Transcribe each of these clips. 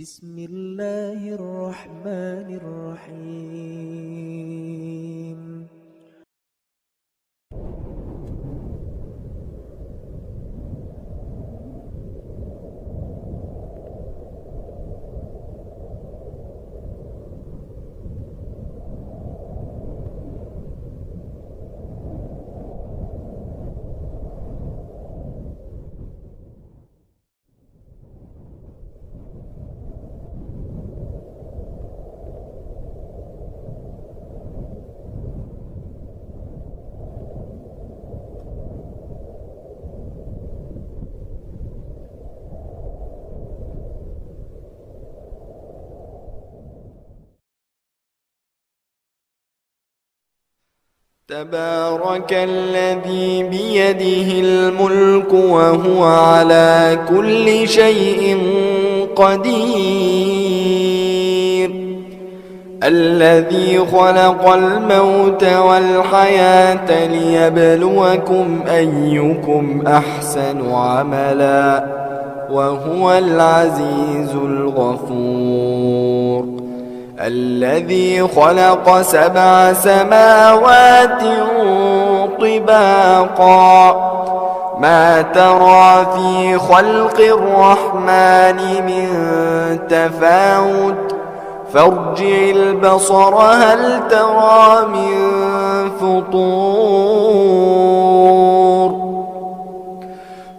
بسم الله الرحمن الرحيم. تبارك الذي بيده الملك وهو على كل شيء قدير، الذي خلق الموت والحياة ليبلوكم أيكم أحسن عملا وهو العزيز الغفور، الذي خلق 7 سماوات طباقا ما ترى في خلق الرحمن من تفاوت فارجع البصر هل ترى من فطور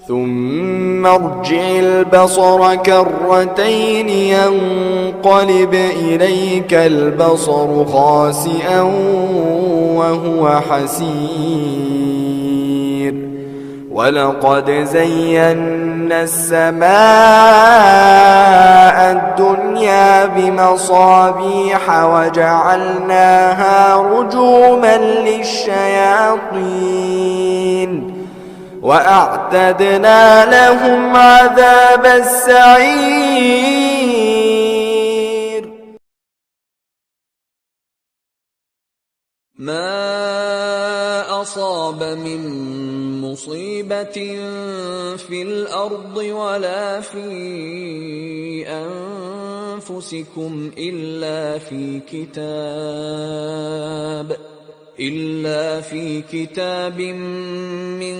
ثم ارجع البصر كرتين ينقلب إليك البصر خاسئا وهو حسير، ولقد زينا السماء الدنيا بمصابيح وجعلناها رجوما للشياطين وأعتدنا لهم عذاب السعير. ما أصاب من مصيبة في الأرض ولا في أنفسكم إلا في كتاب من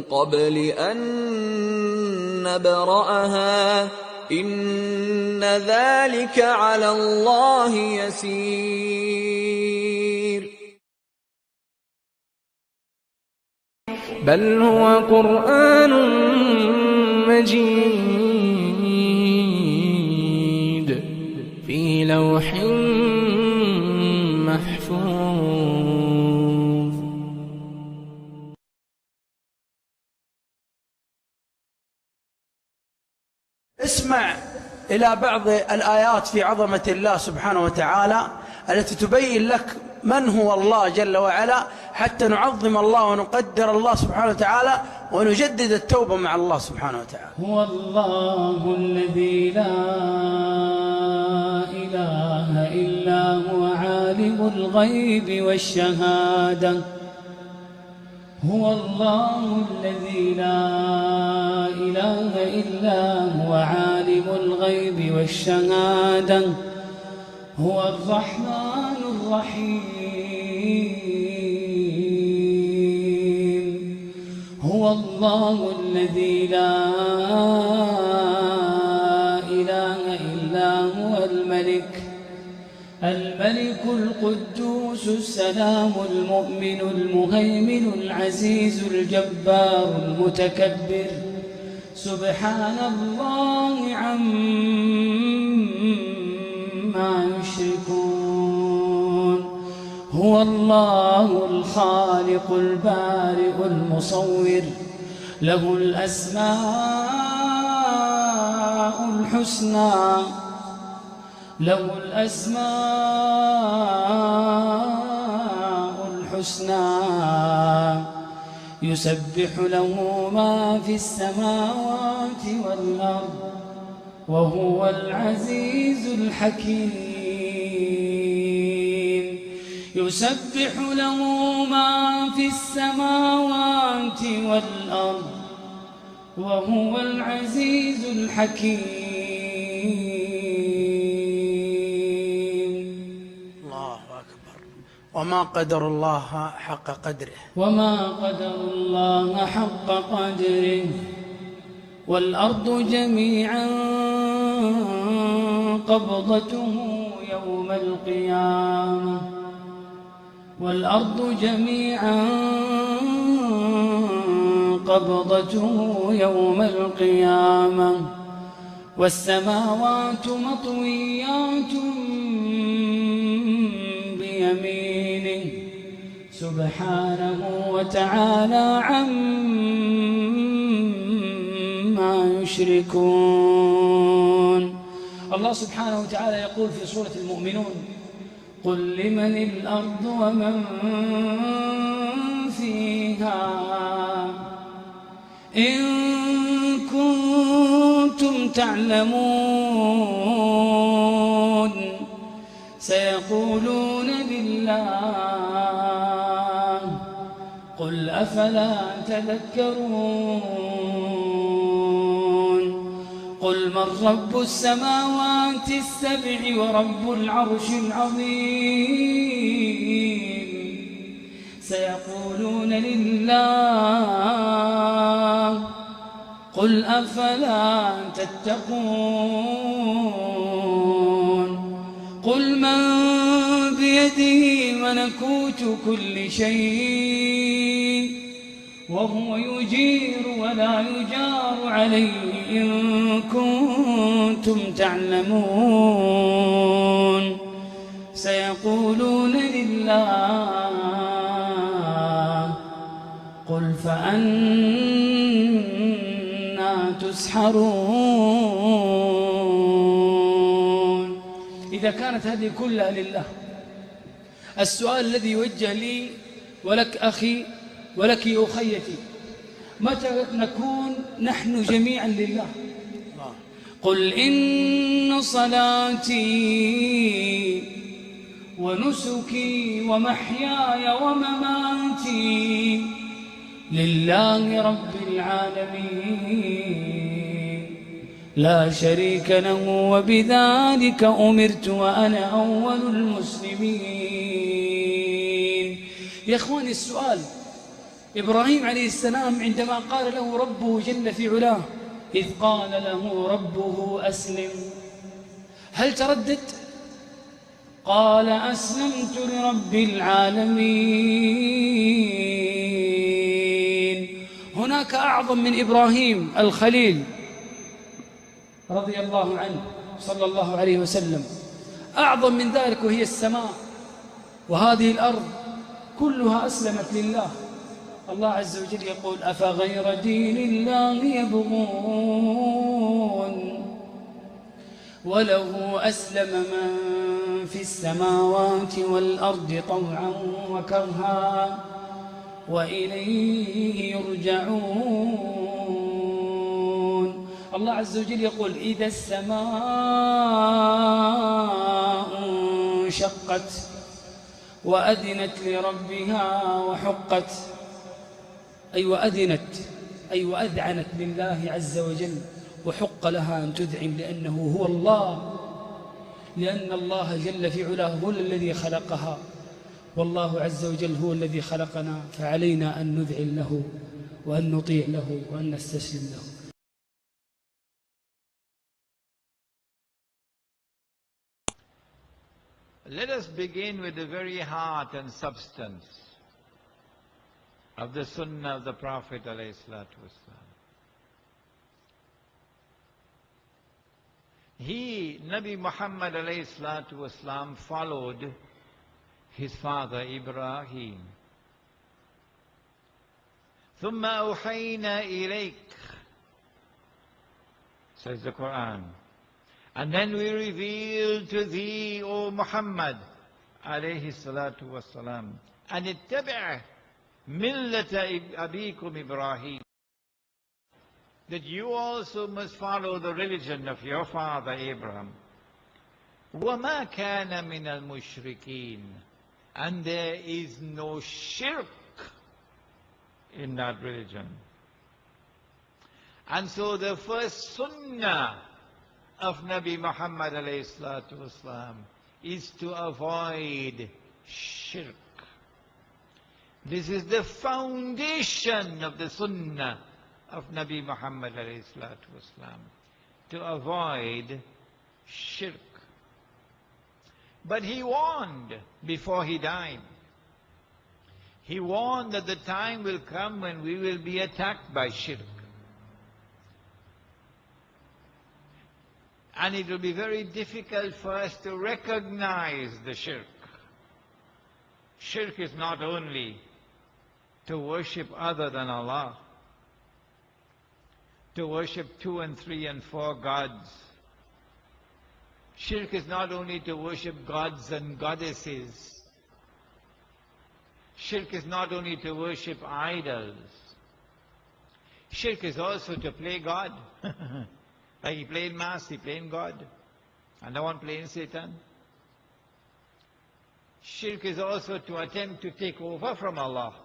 قبل أن نبرأها إن ذلك على الله يسير. بل هو قرآن مجيد في لوح محفوظ. اسمع إلى بعض الآيات في عظمة الله سبحانه وتعالى التي تبين لك من هو الله جل وعلا، حتى نعظم الله ونقدر الله سبحانه وتعالى ونجدد التوبة مع الله سبحانه وتعالى. هو الله الذي لا إله إلا هو عالم الغيب والشهادة. هو الله الذي لا إله إلا هو عالم الغيب والشهادة. هو الرحمن الرحيم. هو الله الذي لا إله إلا هو الملك القدوس السلام المؤمن المهيمن العزيز الجبار المتكبر. سبحان الله عما يشركون. هو الله الخالق البارئ المصور، له الأسماء الحسنى، له الأسماء الحسنى. يسبح له ما في السماوات والأرض وهو العزيز الحكيم. يسبح له ما في السماوات والأرض وهو العزيز الحكيم. وما قدر الله حق قدره. وما قدر الله حق قدره. والأرض جميعا قبضته يوم القيامة. والأرض جميعا قبضته يوم القيامة. والسماوات مطويات بيمينه سبحانه وتعالى عما يشركون. الله سبحانه وتعالى يقول في سورة المؤمنون: قل لمن الأرض ومن فيها إن كنتم تعلمون سيقولون لله قل أفلا تذكرون. قل من رب السماوات السبع ورب العرش العظيم سيقولون لله قل أفلا تتقون. قل من بيده ملكوت كل شيء وهو يجير ولا يجار عليه إن كنتم تعلمون سيقولون لله قل فأنا تسحرون. إذا كانت هذه كلها لله، السؤال الذي يوجه لي ولك أخي ولك أخيتي: متى نكون نحن جميعا لله؟ قل إن صلاتي ونسكي ومحياي ومماتي لله رب العالمين لا شريك له وبذلك أمرت وأنا أول المسلمين. يا إخواني، السؤال: إبراهيم عليه السلام عندما قال له ربه جل في علاه إذ قال له ربه أسلم، هل تردد؟ قال أسلمت لرب العالمين. هناك أعظم من إبراهيم الخليل رضي الله عنه صلى الله عليه وسلم، أعظم من ذلك، وهي السماء وهذه الأرض كلها أسلمت لله. الله عز وجل يقول: أفغير دين الله يبغون وله أسلم من في السماوات والأرض طوعا وكرها وإليه يرجعون. الله عز وجل يقول: إذا السماء انشقت وأذنت لربها وحقت، أي وأذنت أي وأذعنت لله عز وجل، وحق لها أن تذعن لأنه هو الله، لأن الله جل في علاه هو الذي خلقها، والله عز وجل هو الذي خلقنا، فعلينا أن نذعن له وأن نطيع له وأن نستسلم له. Let us begin with the very heart and substance of the Sunnah of the Prophet ﷺ. Nabi Muhammad ﷺ followed his father Ibrahim. ثُمَّ أَوْحَيْنَا إِلَيْكَ, says the Quran. And then we revealed to thee, O Muhammad alayhi salatu wassalam, and ittabi' millata abikum Ibrahim, that you also must follow the religion of your father Abraham. وَمَا كَانَ مِنَ الْمُشْرِكِينَ, and there is no shirk in that religion. And so the first sunnah of Nabi Muhammad alayhi salatu wasalam is to avoid shirk. This is the foundation of the sunnah of Nabi Muhammad alayhi salatu wasalam, to avoid shirk. But he warned before he died. He warned that the time will come when we will be attacked by shirk. And it will be very difficult for us to recognize the shirk. Shirk is not only to worship other than Allah, to worship 2 and 3 and 4 gods. Shirk is not only to worship gods and goddesses. Shirk is not only to worship idols. Shirk is also to play God. Like he played Mass, he played God. And no one playing Satan. Shirk is also to attempt to take over from Allah.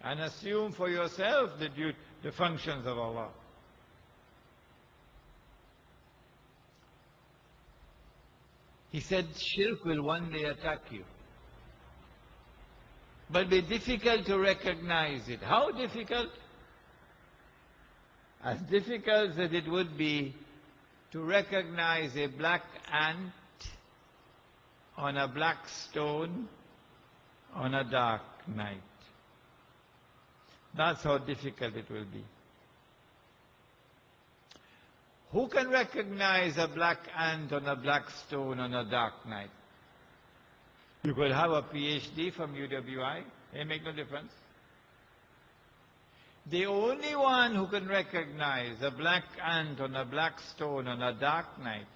And assume for yourself the functions of Allah. He said shirk will one day attack you. But be difficult to recognize it. How difficult? As difficult as it would be to recognize a black ant on a black stone on a dark night. That's how difficult it will be. Who can recognize a black ant on a black stone on a dark night? You could have a PhD from UWI, it makes no difference. The only one who can recognize a black ant on a black stone on a dark night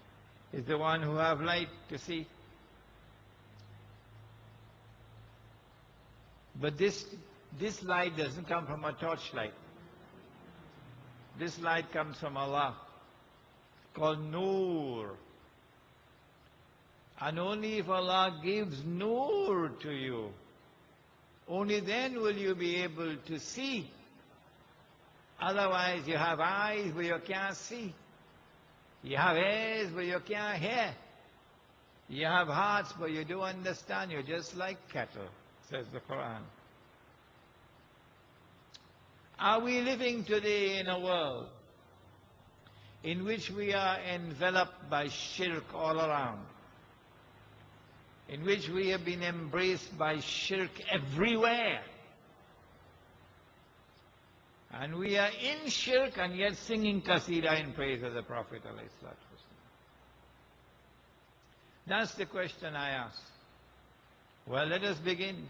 is the one who have light to see. But this light doesn't come from a torchlight. This light comes from Allah, called Noor. And only if Allah gives Noor to you, only then will you be able to see. Otherwise you have eyes but you can't see. You have ears but you can't hear. You have hearts but you don't understand. You're just like cattle, says the Quran. Are we living today in a world in which we are enveloped by shirk all around? In which we have been embraced by shirk everywhere? And we are in shirk and yet singing qasida in praise of the Prophet ﷺ. That's the question I ask. Well, let us begin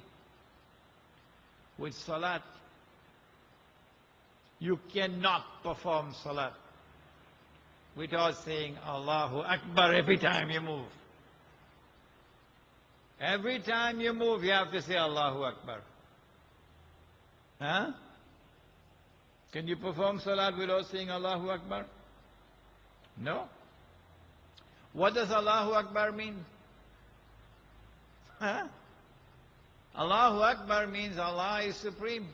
with salat. You cannot perform salat without saying Allahu Akbar every time you move. Every time you move, you have to say Allahu Akbar. Huh? Can you perform salat without saying Allahu Akbar? No. What does Allahu Akbar mean? Huh? Allahu Akbar means Allah is supreme.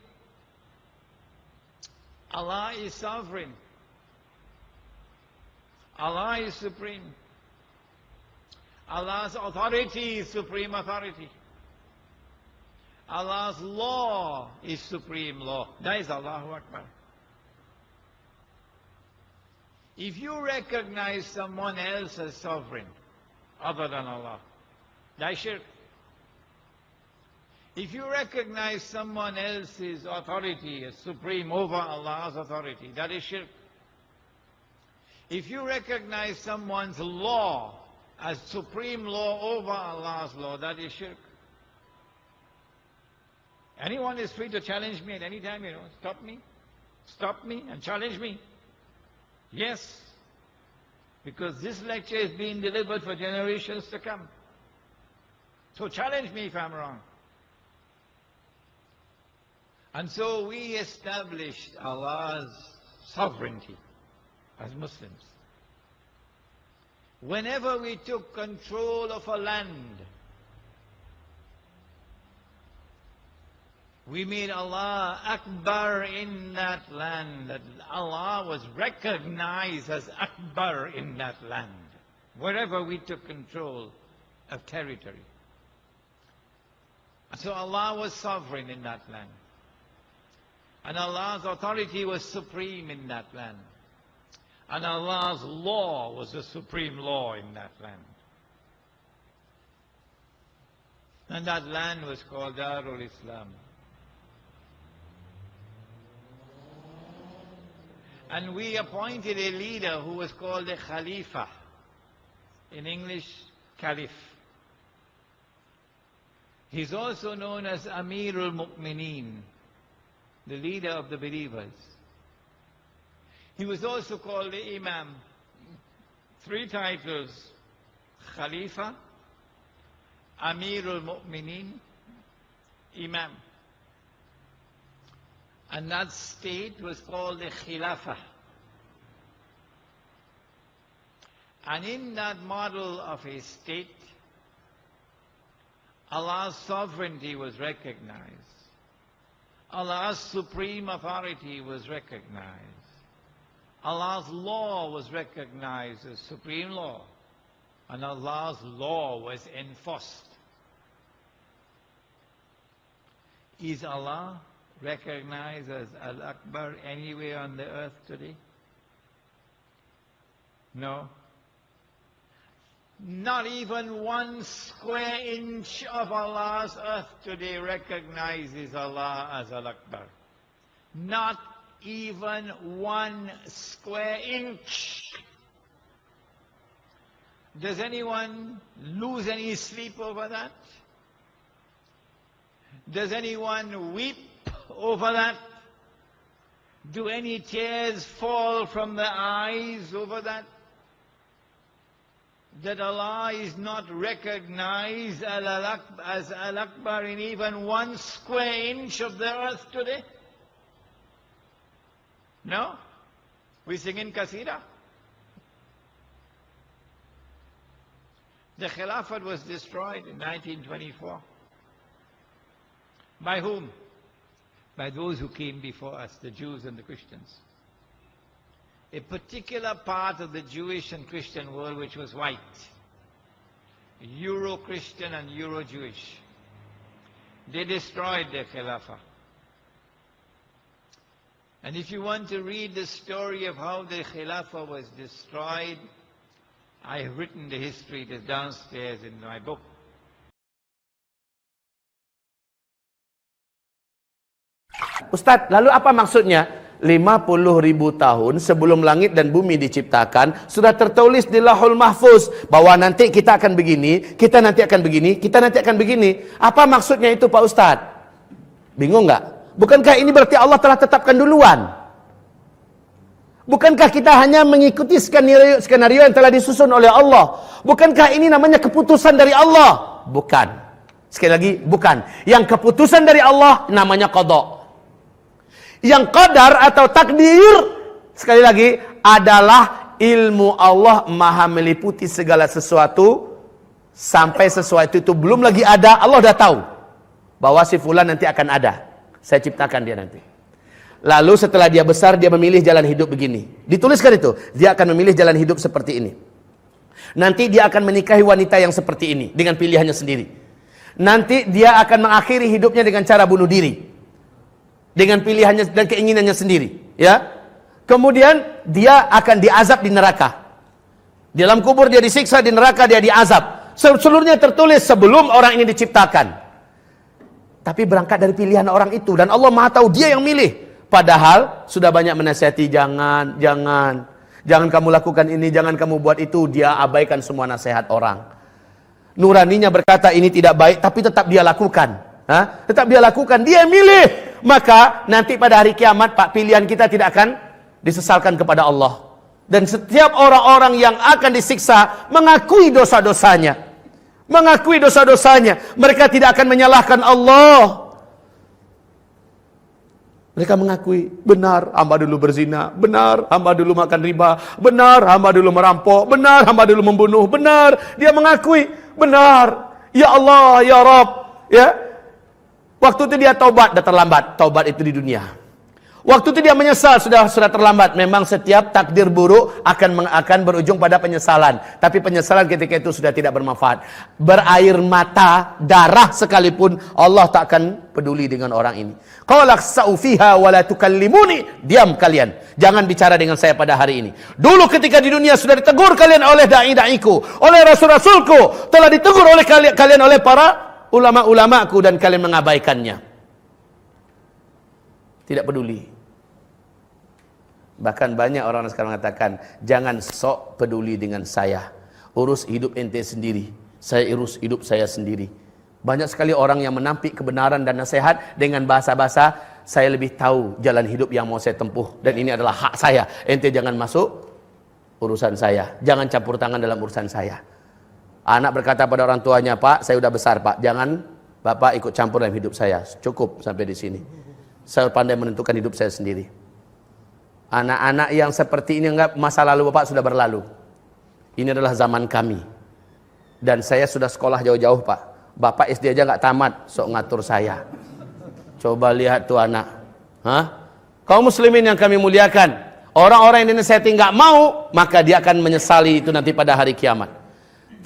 Allah is sovereign. Allah is supreme. Allah's authority is supreme authority. Allah's law is supreme law. That is Allahu Akbar. If you recognize someone else as sovereign other than Allah, that is shirk. If you recognize someone else's authority as supreme over Allah's authority, that is shirk. If you recognize someone's law as supreme law over Allah's law, that is shirk. Anyone is free to challenge me at any time, stop me and challenge me. Yes, because this lecture is being delivered for generations to come. So challenge me if I'm wrong. And so we established Allah's sovereignty as Muslims. Whenever we took control of a land, we made Allah Akbar in that land, that Allah was recognized as Akbar in that land, wherever we took control of territory. So Allah was sovereign in that land. And Allah's authority was supreme in that land. And Allah's law was the supreme law in that land. And that land was called Darul Islam. And we appointed a leader who was called a Khalifa. In English, Caliph. He's also known as Amirul Mu'mineen, the leader of the believers. He was also called the Imam. 3 titles: Khalifa, Amirul Mu'mineen, Imam. And that state was called the Khilafah. And in that model of a state, Allah's sovereignty was recognized. Allah's supreme authority was recognized. Allah's law was recognized as supreme law. And Allah's law was enforced. Is Allah recognized as Al-Akbar anywhere on the earth today? No. Not even 1 square inch of Allah's earth today recognizes Allah as Al-Akbar. Not even 1 square inch. Does anyone lose any sleep over that? Does anyone weep over that? Do any tears fall from the eyes over that? That Allah is not recognized as Al-Akbar in even 1 square inch of the earth today? No? We sing in Qasida. The Khilafat was destroyed in 1924. By whom? By those who came before us, the Jews and the Christians. A particular part of the Jewish and Christian world which was white. Euro-Christian and Euro-Jewish. They destroyed the Khilafah. And if you want to read the story of how the Khilafah was destroyed, I have written the history. It is downstairs in my book. Ustaz, lalu apa maksudnya? 50.000 tahun sebelum langit dan bumi diciptakan, sudah tertulis di Lauhul Mahfuz bahwa nanti kita akan begini, kita nanti akan begini, kita nanti akan begini. Apa maksudnya itu, Pak Ustaz? Bingung nggak? Bukankah ini berarti Allah telah tetapkan duluan? Bukankah kita hanya mengikuti skenario yang telah disusun oleh Allah? Bukankah ini namanya keputusan dari Allah? Bukan. Sekali lagi, bukan. Yang keputusan dari Allah namanya qada. Yang qadar atau takdir, sekali lagi, adalah ilmu Allah maha meliputi segala sesuatu. Sampai sesuatu itu belum lagi ada, Allah dah tahu bahwa si fulan nanti akan ada. Saya ciptakan dia nanti. Lalu setelah dia besar, dia memilih jalan hidup begini. Dituliskan itu, dia akan memilih jalan hidup seperti ini. Nanti dia akan menikahi wanita yang seperti ini dengan pilihannya sendiri. Nanti dia akan mengakhiri hidupnya dengan cara bunuh diri dengan pilihannya dan keinginannya sendiri, ya. Kemudian dia akan diazab di neraka. Di dalam kubur dia disiksa, di neraka dia diazab. Seluruhnya tertulis sebelum orang ini diciptakan. Tapi berangkat dari pilihan orang itu, dan Allah Maha tahu dia yang milih. Padahal sudah banyak menasihati, jangan kamu lakukan ini, jangan kamu buat itu. Dia abaikan semua nasihat orang. Nuraninya berkata ini tidak baik, tapi tetap dia lakukan. Tetap dia lakukan, dia milih. Maka nanti pada hari kiamat, Pak, pilihan kita tidak akan disesalkan kepada Allah. Dan setiap orang-orang yang akan disiksa mengakui dosa-dosanya. Mengakui dosa-dosanya. Mereka tidak akan menyalahkan Allah. Mereka mengakui, benar hamba dulu berzina, benar hamba dulu makan riba, benar hamba dulu merampok, benar hamba dulu membunuh, benar. Dia mengakui, benar. Ya Allah, ya Rabb, ya. Waktu itu dia taubat, dah terlambat. Taubat itu di dunia. Waktu itu dia menyesal, sudah terlambat. Memang setiap takdir buruk akan berujung pada penyesalan. Tapi penyesalan ketika itu sudah tidak bermanfaat. Berair mata, darah sekalipun, Allah tak akan peduli dengan orang ini. Qala khsa'u fiha wa la tukallimuni. Diam kalian, jangan bicara dengan saya pada hari ini. Dulu ketika di dunia sudah ditegur kalian oleh dai-daiku, oleh rasul-rasulku, telah ditegur oleh kalian oleh para ulama-ulamaku, dan kalian mengabaikannya. Tidak peduli. Bahkan banyak orang sekarang mengatakan, jangan sok peduli dengan saya, urus hidup ente sendiri, saya urus hidup saya sendiri. Banyak sekali orang yang menampik kebenaran dan nasihat dengan bahasa-bahasa, saya lebih tahu jalan hidup yang mau saya tempuh, dan ini adalah hak saya, ente jangan masuk urusan saya, jangan campur tangan dalam urusan saya. Anak berkata pada orang tuanya, Pak, saya sudah besar Pak, jangan Bapak ikut campur dalam hidup saya, cukup sampai di sini, saya pandai menentukan hidup saya sendiri. Anak-anak yang seperti ini enggak, masa lalu Bapak sudah berlalu. Ini adalah zaman kami. Dan saya sudah sekolah jauh-jauh Pak. Bapak SD aja enggak tamat, sok ngatur saya. Coba lihat tuh anak. Kaum muslimin yang kami muliakan, orang-orang yang dinasihati enggak mau, maka dia akan menyesali itu nanti pada hari kiamat.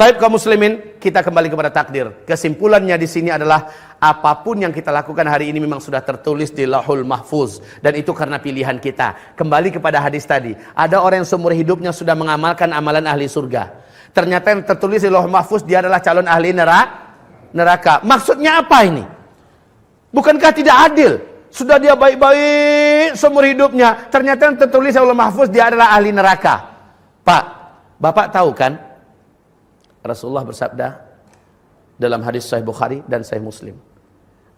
Taib kaum muslimin, kita kembali kepada takdir. Kesimpulannya di sini adalah apapun yang kita lakukan hari ini memang sudah tertulis di Lauhul Mahfuz, dan itu karena pilihan kita. Kembali kepada hadis tadi, ada orang yang seumur hidupnya sudah mengamalkan amalan ahli surga. Ternyata yang tertulis di Lauhul Mahfuz dia adalah calon ahli neraka. Maksudnya apa ini? Bukankah tidak adil? Sudah dia baik-baik seumur hidupnya, ternyata yang tertulis di Lauhul Mahfuz dia adalah ahli neraka. Pak, Bapak tahu kan? Rasulullah bersabda dalam hadis Sahih Bukhari dan Sahih Muslim,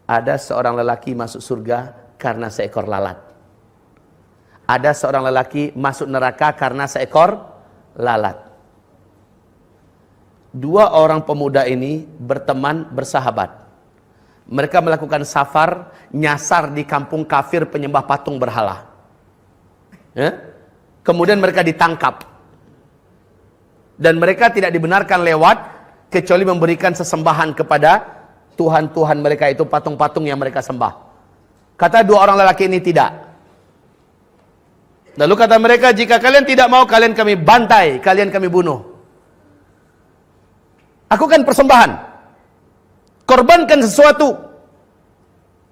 ada seorang lelaki masuk surga karena seekor lalat. Ada seorang lelaki masuk neraka karena seekor lalat. Dua orang pemuda ini berteman, bersahabat. Mereka melakukan safar, nyasar di kampung kafir penyembah patung berhala. Kemudian mereka ditangkap. Dan mereka tidak dibenarkan lewat kecuali memberikan sesembahan kepada Tuhan-Tuhan mereka, itu patung-patung yang mereka sembah. Kata dua orang lelaki ini tidak. Lalu kata mereka, jika kalian tidak mau, kalian kami bantai, kalian kami bunuh. Aku kan persembahan, korbankan sesuatu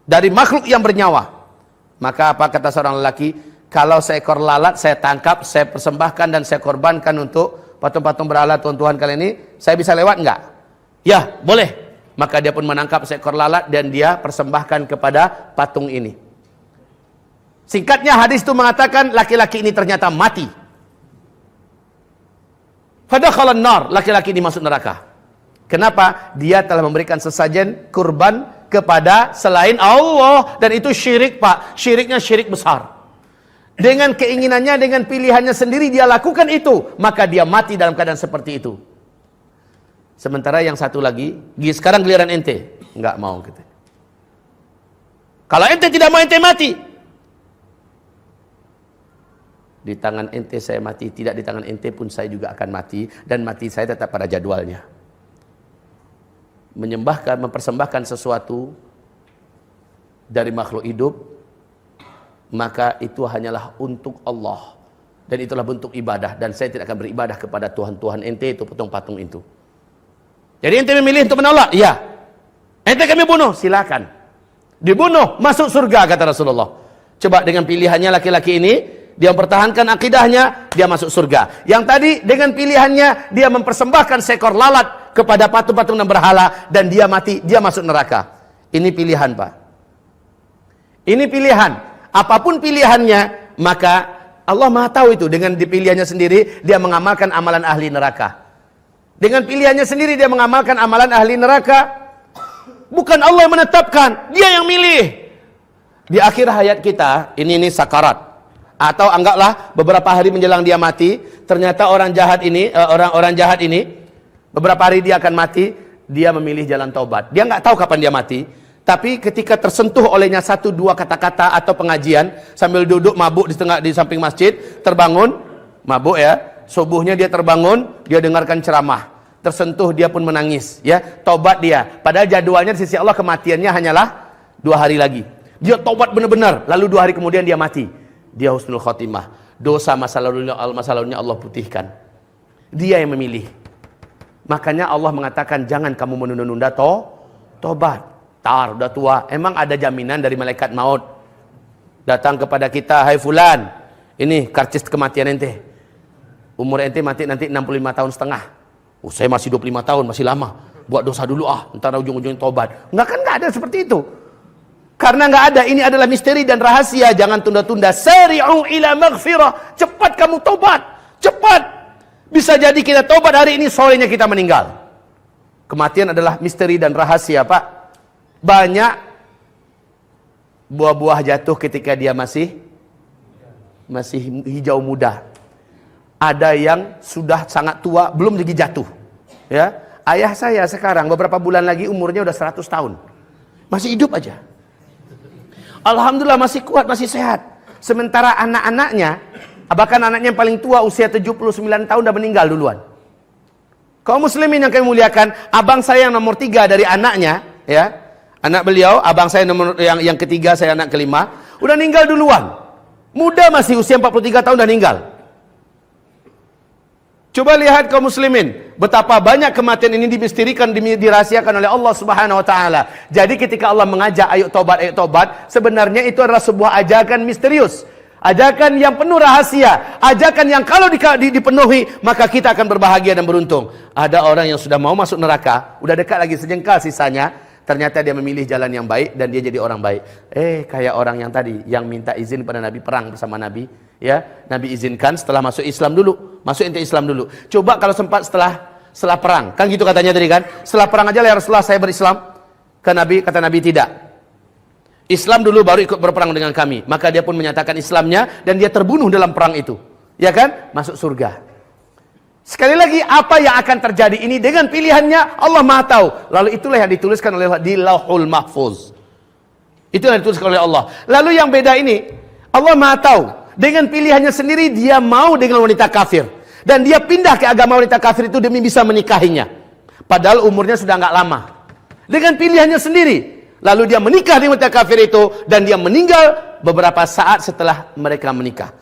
dari makhluk yang bernyawa. Maka apa kata seorang lelaki, kalau seekor lalat saya tangkap, saya persembahkan dan saya korbankan untuk patung-patung berhala Tuhan-Tuhan kalian ini, saya bisa lewat enggak? Ya, boleh. Maka dia pun menangkap seekor lalat dan dia persembahkan kepada patung ini. Singkatnya hadis itu mengatakan laki-laki ini ternyata mati. Fadakhalan nar, laki-laki ini masuk neraka. Kenapa? Dia telah memberikan sesajen kurban kepada selain Allah, dan itu syirik Pak. Syiriknya syirik besar. Dengan keinginannya, dengan pilihannya sendiri dia lakukan itu, maka dia mati dalam keadaan seperti itu. Sementara yang satu lagi, sekarang giliran ente, enggak mau gitu. Kalau ente tidak mau, ente mati. Di tangan ente saya mati, tidak di tangan ente pun saya juga akan mati, dan mati saya tetap pada jadwalnya. Menyembahkan, mempersembahkan sesuatu dari makhluk hidup, maka itu hanyalah untuk Allah, dan itulah bentuk ibadah, dan saya tidak akan beribadah kepada Tuhan-Tuhan ente itu, patung-patung itu. Jadi ente memilih untuk menolak, iya. Ente kami bunuh, silakan. Dibunuh, masuk surga kata Rasulullah. Coba dengan pilihannya laki-laki ini, dia mempertahankan akidahnya, dia masuk surga. Yang tadi dengan pilihannya dia mempersembahkan seekor lalat kepada patung-patung yang berhala, dan dia mati, dia masuk neraka. Ini pilihan Pak. Ini pilihan. Apapun pilihannya, maka Allah Maha tahu itu. Dengan dipilihannya sendiri, dia mengamalkan amalan ahli neraka. Dengan pilihannya sendiri, dia mengamalkan amalan ahli neraka. Bukan Allah yang menetapkan, dia yang milih. Di akhir hayat kita, ini sakarat. Atau anggaplah beberapa hari menjelang dia mati, ternyata orang jahat ini, beberapa hari dia akan mati, dia memilih jalan taubat. Dia nggak tahu kapan dia mati. Tapi ketika tersentuh olehnya satu dua kata-kata atau pengajian, sambil duduk mabuk di samping masjid, terbangun, mabuk ya, subuhnya dia terbangun, dia dengarkan ceramah, tersentuh dia pun menangis, ya, tobat dia. Padahal jadwalnya di sisi Allah kematiannya hanyalah 2 hari lagi. Dia taubat benar-benar, lalu 2 hari kemudian dia mati. Dia husnul khotimah. Dosa masa lalunya Allah putihkan. Dia yang memilih. Makanya Allah mengatakan jangan kamu menunda-nunda tobat. Udah tua. Emang ada jaminan dari malaikat maut datang kepada kita, hai fulan, ini karcis kematian ente. Umur ente mati nanti 65 tahun setengah. Saya masih 25 tahun, masih lama. Buat dosa dulu ntar ujung-ujungnya tobat. Enggak ada seperti itu. Karena nggak ada, ini adalah misteri dan rahasia. Jangan tunda-tunda. Sari'u ila maghfirah. Cepat kamu tobat. Cepat. Bisa jadi kita tobat hari ini, sorenya kita meninggal. Kematian adalah misteri dan rahasia, Pak. Banyak buah-buah jatuh ketika dia masih hijau muda. Ada yang sudah sangat tua, belum lagi jatuh. Ya, ayah saya sekarang beberapa bulan lagi umurnya udah 100 tahun. Masih hidup aja. Alhamdulillah masih kuat, masih sehat. Sementara anak-anaknya, bahkan anaknya yang paling tua usia 79 tahun udah meninggal duluan. Kaum muslimin yang kami muliakan, abang saya yang nomor 3 dari anaknya, ya, anak beliau, abang saya nomor yang ketiga, saya anak kelima, udah meninggal duluan. Muda masih usia 43 tahun udah meninggal. Coba lihat kaum muslimin, betapa banyak kematian ini dimistirikan, dirahasiakan oleh Allah Subhanahu wa taala. Jadi ketika Allah mengajak ayo tobat, sebenarnya itu adalah sebuah ajakan misterius. Ajakan yang penuh rahasia, ajakan yang kalau dipenuhi maka kita akan berbahagia dan beruntung. Ada orang yang sudah mau masuk neraka, udah dekat lagi sejengkal sisanya, ternyata dia memilih jalan yang baik dan dia jadi orang baik. Kayak orang yang tadi yang minta izin pada Nabi, perang bersama Nabi, ya. Nabi izinkan setelah masuk Islam dulu. Masuk ente Islam dulu. Coba kalau sempat setelah perang. Kan gitu katanya tadi kan? Setelah perang aja ya Rasulullah saya berislam. Kata Nabi tidak. Islam dulu baru ikut berperang dengan kami. Maka dia pun menyatakan Islamnya dan dia terbunuh dalam perang itu. Ya kan? Masuk surga. Sekali lagi, apa yang akan terjadi ini dengan pilihannya Allah Maha tahu. Lalu itulah yang dituliskan oleh Allah di Lauhul Mahfuz. Itu yang dituliskan oleh Allah. Lalu yang beda ini, Allah Maha tahu. Dengan pilihannya sendiri dia mau dengan wanita kafir. Dan dia pindah ke agama wanita kafir itu demi bisa menikahinya. Padahal umurnya sudah nggak lama. Dengan pilihannya sendiri. Lalu dia menikah dengan wanita kafir itu. Dan dia meninggal beberapa saat setelah mereka menikah.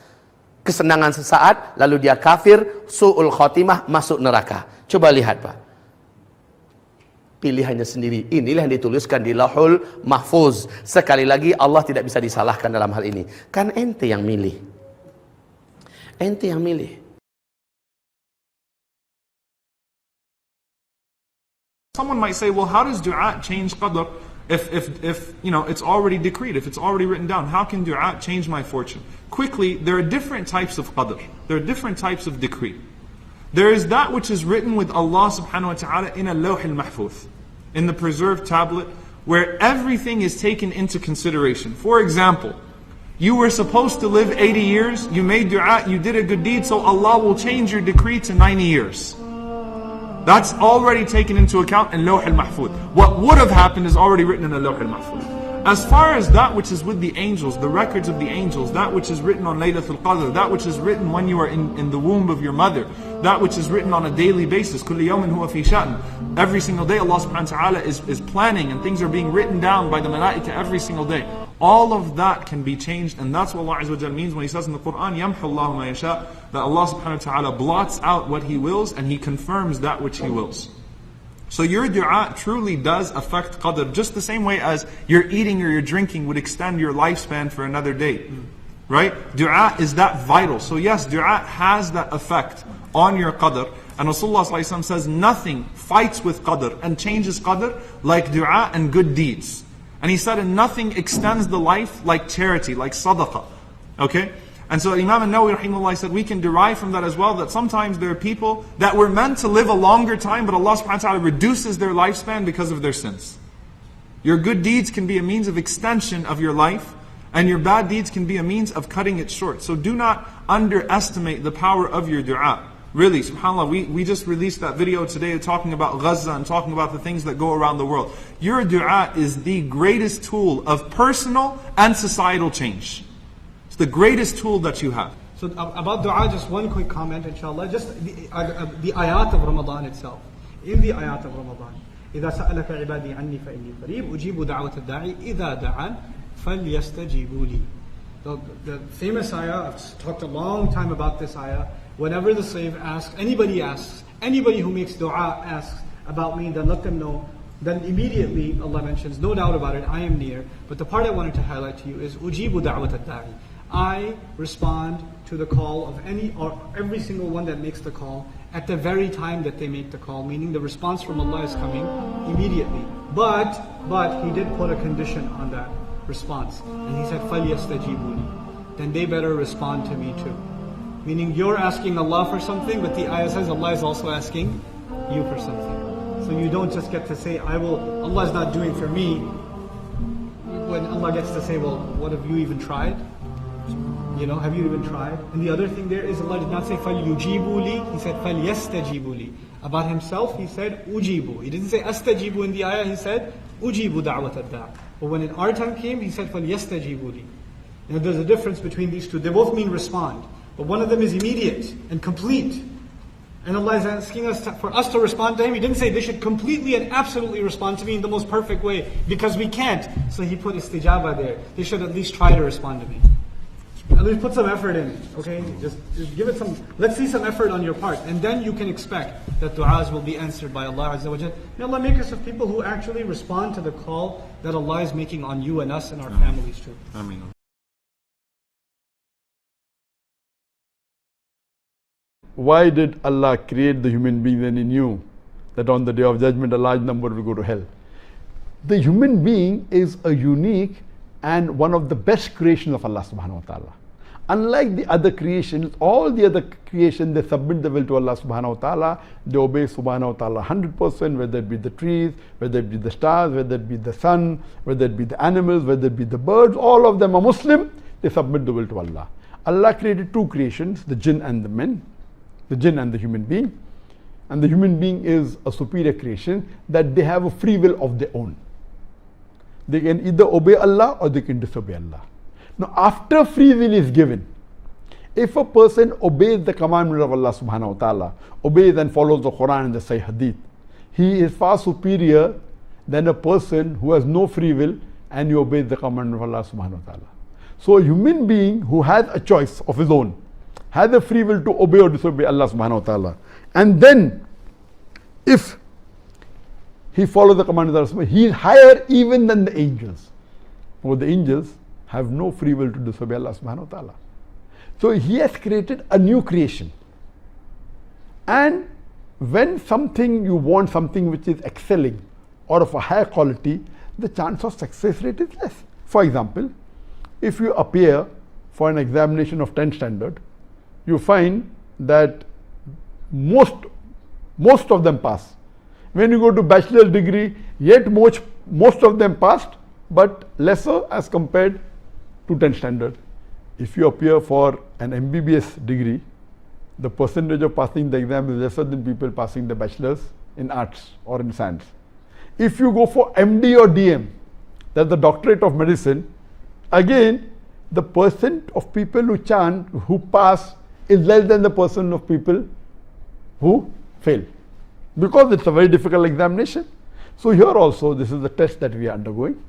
Kesenangan sesaat, lalu dia kafir, su'ul khotimah, masuk neraka. Coba lihat Pak. Pilihannya sendiri. Inilah yang dituliskan di Lauhul Mahfuz. Sekali lagi Allah tidak bisa disalahkan dalam hal ini. Kan ente yang milih. Ente yang milih. Someone might say, well, how does dua change qadr if you know it's already decreed, if it's already written down? How can dua change my fortune? Quickly, there are different types of qadr. There are different types of decree. There is that which is written with Allah subhanahu wa ta'ala in a Lauh al-Mahfuz, in the preserved tablet, where everything is taken into consideration. For example, you were supposed to live 80 years, you made dua, you did a good deed, so Allah will change your decree to 90 years. That's already taken into account in Lauh al-Mahfuz. What would have happened is already written in the Lauh al-Mahfuz. As far as that which is with the angels, the records of the angels, that which is written on Laylatul Qadr, that which is written when you are in the womb of your mother, that which is written on a daily basis, كُلِّ يَوْمٍ هُوَ فِي شَأْنٍ. Every single day Allah subhanahu wa ta'ala is planning and things are being written down by the malaika every single day. All of that can be changed, and that's what Allah Azza wa Jalla means when He says in the Quran, يَمْحُ اللَّهُ مَا يَشَاءُ, that Allah subhanahu wa ta'ala blots out what He wills and He confirms that which He wills. So your dua truly does affect qadr, just the same way as your eating or your drinking would extend your lifespan for another day. Right? Dua is that vital. So yes, dua has that effect on your qadr. And Rasulullah ﷺ says nothing fights with qadr and changes qadr like dua and good deeds. And he said, and nothing extends the life like charity, like sadaqah. Okay? And so Imam An-Nawawi rahimahullah said we can derive from that as well that sometimes there are people that were meant to live a longer time, but Allah subhanahu wa ta'ala reduces their lifespan because of their sins. Your good deeds can be a means of extension of your life, and your bad deeds can be a means of cutting it short. So do not underestimate the power of your dua. Really, subhanAllah, we just released that video today talking about Gaza and talking about the things that go around the world. Your dua is the greatest tool of personal and societal change. The greatest tool that you have. So about dua, just one quick comment, inshallah. Just the ayat of Ramadan itself. In the ayat of Ramadan, إذا سألك عبادي عني فإني قريب أجيب دعوة الداعي إذا دعان فَلْيَسْتَجِيبُوا لِي. The famous ayah, I've talked a long time about this ayah. Whenever the slave asks, anybody who makes dua asks about me, then let them know. Then immediately Allah mentions, no doubt about it, I am near. But the part I wanted to highlight to you is أُجِيبُ دَعْوَةَ الدَّاعِ. I respond to the call of any or every single one that makes the call at the very time that they make the call, meaning the response from Allah is coming immediately. But He did put a condition on that response. And He said, فَلْيَسْتَجِيبُوا لِي. Then they better respond to me too. Meaning you're asking Allah for something, but the ayah says Allah is also asking you for something. So you don't just get to say, Allah is not doing for me, when Allah gets to say, well, what have you even tried? Have you even tried? And the other thing there is Allah did not say فَلْيُجِيبُوا لِي, He said فَلْيَسْتَجِيبُوا لِي. About Himself He said ujibu. He didn't say astajibu in the ayah, He said ujibu da'wat ad-da'. But when in our time came, He said فَلْيَسْتَجِيبُوا لِي. There's a difference between these two. They both mean respond. But one of them is immediate and complete. And Allah is asking us for us to respond to Him. He didn't say they should completely and absolutely respond to me in the most perfect way, because we can't. So He put istijaba there. They should at least try to respond to me. At least put some effort in, okay? Just give it some, let's see some effort on your part. And then you can expect that du'as will be answered by Allah Azza wa Jal. May Allah make us of people who actually respond to the call that Allah is making on you and us and our families too. Ameen. Why did Allah create the human being when He knew that on the Day of Judgment a large number will go to hell? The human being is a unique and one of the best creations of Allah subhanahu wa ta'ala. Unlike the other creations, all the other creations, they submit the will to Allah subhanahu wa ta'ala. They obey subhanahu wa ta'ala 100%, whether it be the trees, whether it be the stars, whether it be the sun, whether it be the animals, whether it be the birds, all of them are Muslim, they submit the will to Allah. Allah created two creations, the jinn and the men, the jinn and the human being. And the human being is a superior creation that they have a free will of their own. They can either obey Allah or they can disobey Allah. Now after free will is given, if a person obeys the commandment of Allah subhanahu wa ta'ala, obeys and follows the Quran and the Sahih Hadith, he is far superior than a person who has no free will and he obeys the commandment of Allah subhanahu wa ta'ala. So a human being who has a choice of his own, has a free will to obey or disobey Allah subhanahu wa ta'ala, and then if he follows the command of Allah, he is higher even than the angels. Or the angels have no free will to disobey Allah subhanahu wa ta'ala. So He has created a new creation. And when you want something which is excelling or of a higher quality, the chance of success rate is less. For example, if you appear for an examination of 10th standard, you find that most of them pass. When you go to bachelor's degree, yet most of them passed, but lesser as compared to 10th standard. If you appear for an MBBS degree, the percentage of passing the exam is lesser than people passing the bachelor's in arts or in science. If you go for MD or DM, that's the doctorate of medicine, again the percent of people who pass is less than the percent of people who fail, because it's a very difficult examination. So here also this is the test that we are undergoing,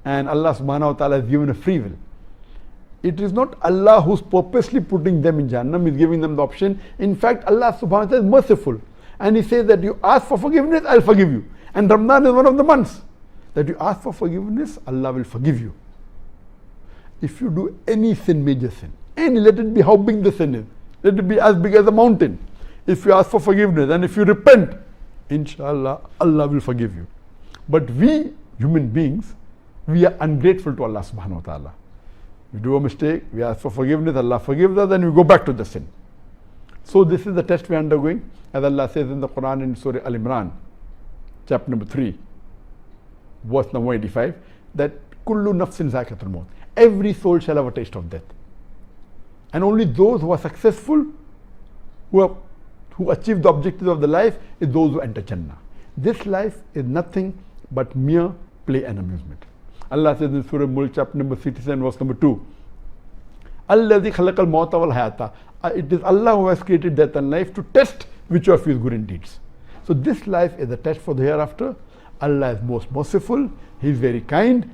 and Allah subhanahu wa ta'ala has given a free will. It is not Allah who's purposely putting them in Jahannam, He's giving them the option. In fact, Allah subhanahu wa ta'ala is merciful, and He says that you ask for forgiveness, I'll forgive you. And Ramadan is one of the months that you ask for forgiveness, Allah will forgive you. If you do any sin, major sin, and let it be how big the sin is, let it be as big as a mountain, if you ask for forgiveness and if you repent, inshallah, Allah will forgive you. But we human beings, we are ungrateful to Allah subhanahu wa ta'ala. We do a mistake, we ask for forgiveness, Allah forgives us, then we go back to the sin. So this is the test we are undergoing, as Allah says in the Quran in Surah Al-Imran, chapter number 3, verse number 85, that kullu nafsin zaqatul maut, every soul shall have a taste of death. And only those who are successful, who achieve the objectives of the life, is those who enter Jannah. This life is nothing but mere play and amusement. Allah says in Surah Mulk, chapter number 67, verse number 2, Alladhi khalaqal mawta wal hayata. It is Allah who has created death and life to test which of his good deeds. So this life is a test for the hereafter. Allah is most merciful, He is very kind.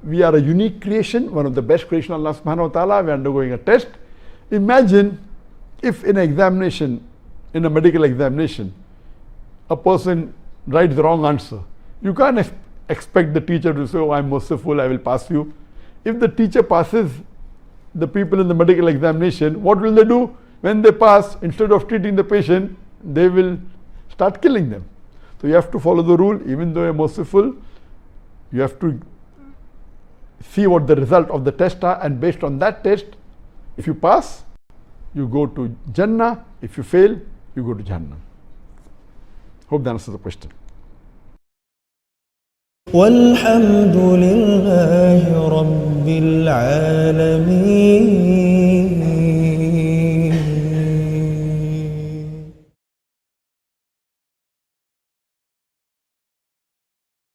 we are a unique creation, one of the best creation of Allah subhanahu wa ta'ala. We are undergoing a test. Imagine if in an examination, in a medical examination, a person writes the wrong answer. You can't expect the teacher to say, oh, I'm merciful, I will pass you. If the teacher passes the people in the medical examination, what will they do? When they pass, instead of treating the patient, they will start killing them. So you have to follow the rule. Even though you're merciful, you have to see what the result of the test are, and based on that test, if you pass, you go to Jannah. If you fail, you go to Jahannam. Hope that answers the question. والحمد لله رب العالمين